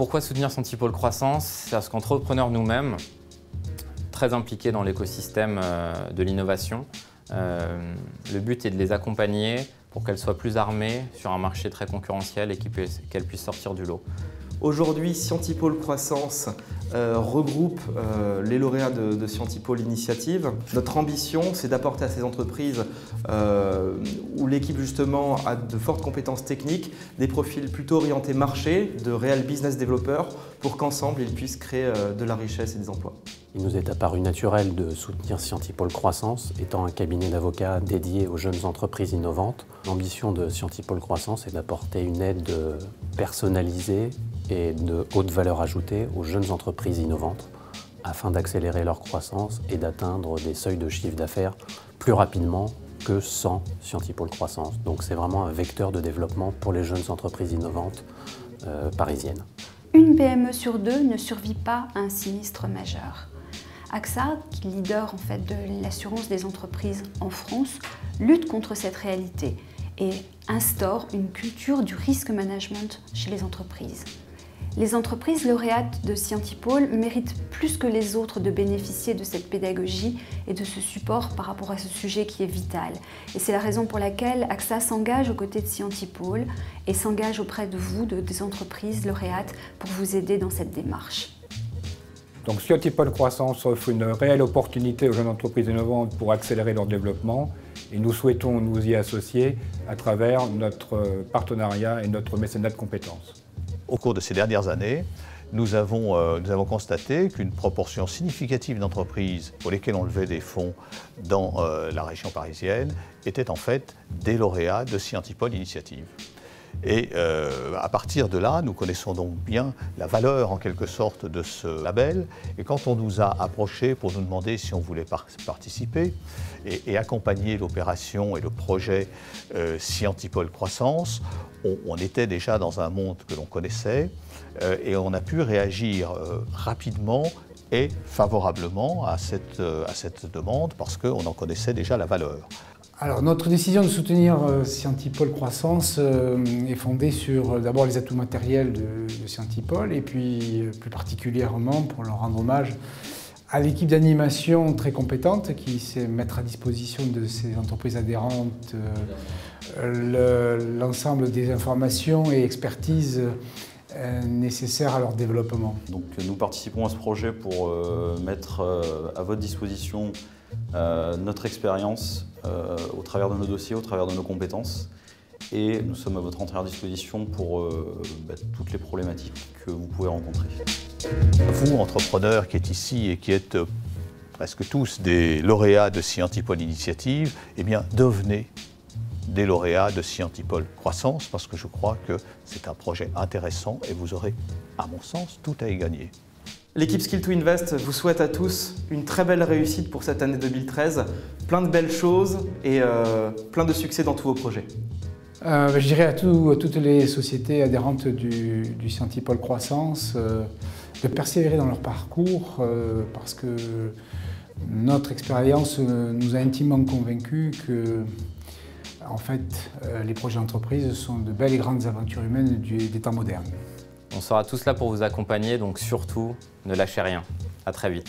Pourquoi soutenir Scientipôle Croissance? C'est parce qu'entrepreneurs nous-mêmes, très impliqués dans l'écosystème de l'innovation, le but est de les accompagner pour qu'elles soient plus armées sur un marché très concurrentiel et qu'elles puissent sortir du lot. Aujourd'hui, Scientipôle Croissance regroupe les lauréats de Scientipôle Initiative. Notre ambition, c'est d'apporter à ces entreprises où l'équipe justement a de fortes compétences techniques, des profils plutôt orientés marché, de réels business développeurs, pour qu'ensemble ils puissent créer de la richesse et des emplois. Il nous est apparu naturel de soutenir Scientipôle Croissance, étant un cabinet d'avocats dédié aux jeunes entreprises innovantes. L'ambition de Scientipôle Croissance est d'apporter une aide personnalisée et de haute valeur ajoutée aux jeunes entreprises innovantes afin d'accélérer leur croissance et d'atteindre des seuils de chiffre d'affaires plus rapidement que sans Scientipôle Croissance. Donc c'est vraiment un vecteur de développement pour les jeunes entreprises innovantes parisiennes. Une PME sur deux ne survit pas à un sinistre majeur. AXA, qui est leader en fait de l'assurance des entreprises en France, lutte contre cette réalité et instaure une culture du risk management chez les entreprises. Les entreprises lauréates de Scientipôle méritent plus que les autres de bénéficier de cette pédagogie et de ce support par rapport à ce sujet qui est vital. Et c'est la raison pour laquelle AXA s'engage aux côtés de Scientipôle et s'engage auprès de vous, des entreprises lauréates, pour vous aider dans cette démarche. Donc Scientipôle Croissance offre une réelle opportunité aux jeunes entreprises innovantes pour accélérer leur développement et nous souhaitons nous y associer à travers notre partenariat et notre mécénat de compétences. Au cours de ces dernières années, nous avons constaté qu'une proportion significative d'entreprises pour lesquelles on levait des fonds dans la région parisienne étaient en fait des lauréats de Scientipôle Initiative. Et à partir de là, nous connaissons donc bien la valeur en quelque sorte de ce label. Et quand on nous a approchés pour nous demander si on voulait participer et accompagner l'opération et le projet Scientipôle Croissance, on était déjà dans un monde que l'on connaissait et on a pu réagir rapidement et favorablement à cette demande parce qu'on en connaissait déjà la valeur. Alors, notre décision de soutenir Scientipôle Croissance est fondée sur d'abord les atouts matériels de Scientipôle et puis plus particulièrement pour leur rendre hommage à l'équipe d'animation très compétente qui sait mettre à disposition de ces entreprises adhérentes l'ensemble des informations et expertises nécessaires à leur développement. Donc nous participons à ce projet pour mettre à votre disposition notre expérience au travers de nos dossiers, au travers de nos compétences. Et nous sommes à votre entière disposition pour toutes les problématiques que vous pouvez rencontrer. Vous, entrepreneurs qui êtes ici et qui êtes presque tous des lauréats de Scientipôle Initiative, eh bien devenez des lauréats de Scientipôle Croissance parce que je crois que c'est un projet intéressant et vous aurez, à mon sens, tout à y gagner. L'équipe Skill to Invest vous souhaite à tous une très belle réussite pour cette année 2013, plein de belles choses et plein de succès dans tous vos projets. Je dirais à toutes les sociétés adhérentes du Scientipôle Croissance de persévérer dans leur parcours parce que notre expérience nous a intimement convaincus que en fait, les projets d'entreprise sont de belles et grandes aventures humaines des temps modernes. On sera tous là pour vous accompagner, donc surtout, ne lâchez rien. À très vite.